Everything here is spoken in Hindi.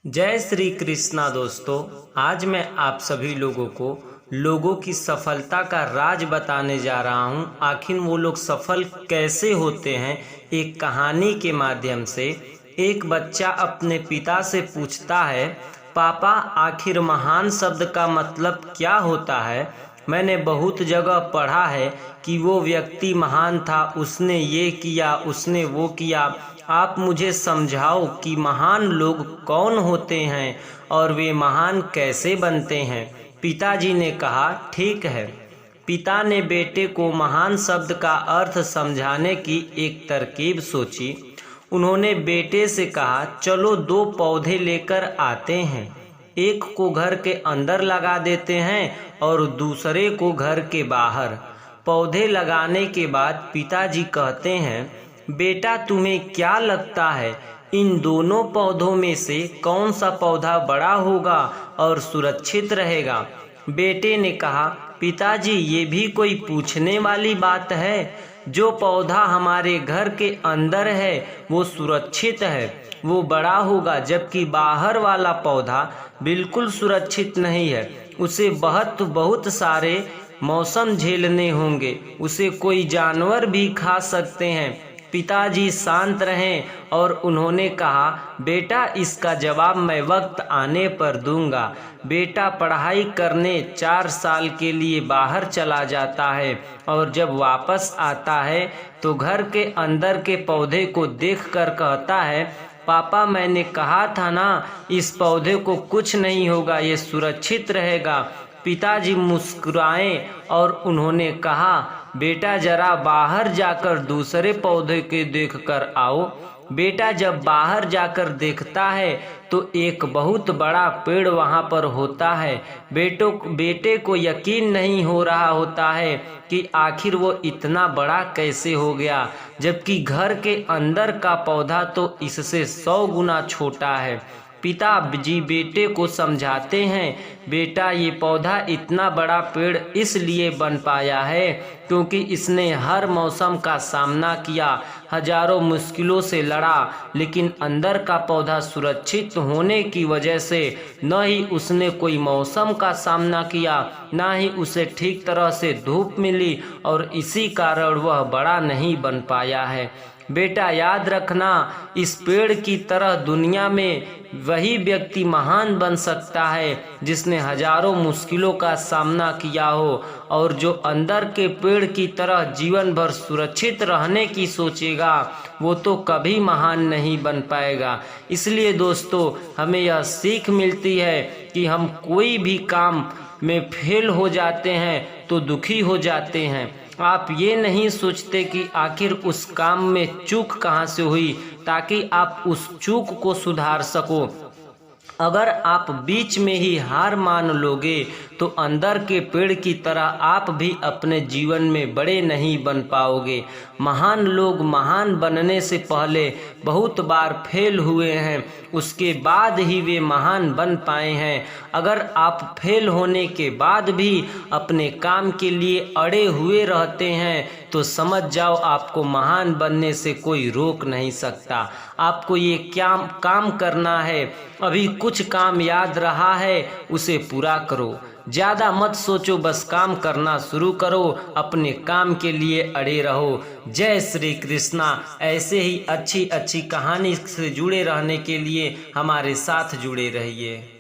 जय श्री कृष्णा दोस्तों। आज मैं आप सभी लोगों को लोगों की सफलता का राज बताने जा रहा हूं। आखिर वो लोग सफल कैसे होते हैं, एक कहानी के माध्यम से। एक बच्चा अपने पिता से पूछता है, पापा आखिर महान शब्द का मतलब क्या होता है। मैंने बहुत जगह पढ़ा है कि वो व्यक्ति महान था, उसने ये किया, उसने वो किया। आप मुझे समझाओ कि महान लोग कौन होते हैं और वे महान कैसे बनते हैं। पिताजी ने कहा, ठीक है। पिता ने बेटे को महान शब्द का अर्थ समझाने की एक तरकीब सोची। उन्होंने बेटे से कहा, चलो 2 पौधे लेकर आते हैं। एक को घर के अंदर लगा देते हैं और दूसरे को घर के बाहर। पौधे लगाने के बाद पिताजी कहते हैं, बेटा तुम्हें क्या लगता है, इन दोनों पौधों में से कौन सा पौधा बड़ा होगा और सुरक्षित रहेगा। बेटे ने कहा, पिताजी ये भी कोई पूछने वाली बात है। जो पौधा हमारे घर के अंदर है वो सुरक्षित है, वो बड़ा होगा, जबकि बाहर वाला पौधा बिल्कुल सुरक्षित नहीं है। उसे बहुत सारे मौसम झेलने होंगे, उसे कोई जानवर भी खा सकते हैं। पिताजी शांत रहें और उन्होंने कहा, बेटा इसका जवाब मैं वक्त आने पर दूंगा। बेटा पढ़ाई करने 4 साल के लिए बाहर चला जाता है और जब वापस आता है तो घर के अंदर के पौधे को देखकर कहता है, पापा मैंने कहा था ना, इस पौधे को कुछ नहीं होगा, ये सुरक्षित रहेगा। पिताजी मुस्कुराए और उन्होंने कहा, बेटा जरा बाहर जाकर दूसरे पौधे के देखकर आओ। बेटा जब बाहर जाकर देखता है तो एक बहुत बड़ा पेड़ वहाँ पर होता है। बेटे को यकीन नहीं हो रहा होता है कि आखिर वो इतना बड़ा कैसे हो गया, जबकि घर के अंदर का पौधा तो इससे 100 गुना छोटा है। पिताजी बेटे को समझाते हैं, बेटा ये पौधा इतना बड़ा पेड़ इसलिए बन पाया है क्योंकि इसने हर मौसम का सामना किया, हजारों मुश्किलों से लड़ा, लेकिन अंदर का पौधा सुरक्षित होने की वजह से न ही उसने कोई मौसम का सामना किया, ना ही उसे ठीक तरह से धूप मिली और इसी कारण वह बड़ा नहीं बन पाया है। बेटा याद रखना, इस पेड़ की तरह दुनिया में वही व्यक्ति महान बन सकता है जिसने हजारों मुश्किलों का सामना किया हो और जो अंदर के पेड़ की तरह जीवन भर सुरक्षित रहने की सोचेगा वो तो कभी महान नहीं बन पाएगा। इसलिए दोस्तों, हमें यह सीख मिलती है कि हम कोई भी काम में फेल हो जाते हैं तो दुखी हो जाते हैं। आप ये नहीं सोचते कि आखिर उस काम में चूक कहाँ से हुई ताकि आप उस चूक को सुधार सको। अगर आप बीच में ही हार मान लोगे तो अंदर के पेड़ की तरह आप भी अपने जीवन में बड़े नहीं बन पाओगे। महान लोग महान बनने से पहले बहुत बार फेल हुए हैं, उसके बाद ही वे महान बन पाए हैं। अगर आप फेल होने के बाद भी अपने काम के लिए अड़े हुए रहते हैं तो समझ जाओ आपको महान बनने से कोई रोक नहीं सकता। आपको ये क्या काम करना है, अभी कुछ काम याद रहा है उसे पूरा करो। ज़्यादा मत सोचो, बस काम करना शुरू करो, अपने काम के लिए अड़े रहो। जय श्री कृष्णा। ऐसे ही अच्छी कहानी से जुड़े रहने के लिए हमारे साथ जुड़े रहिए।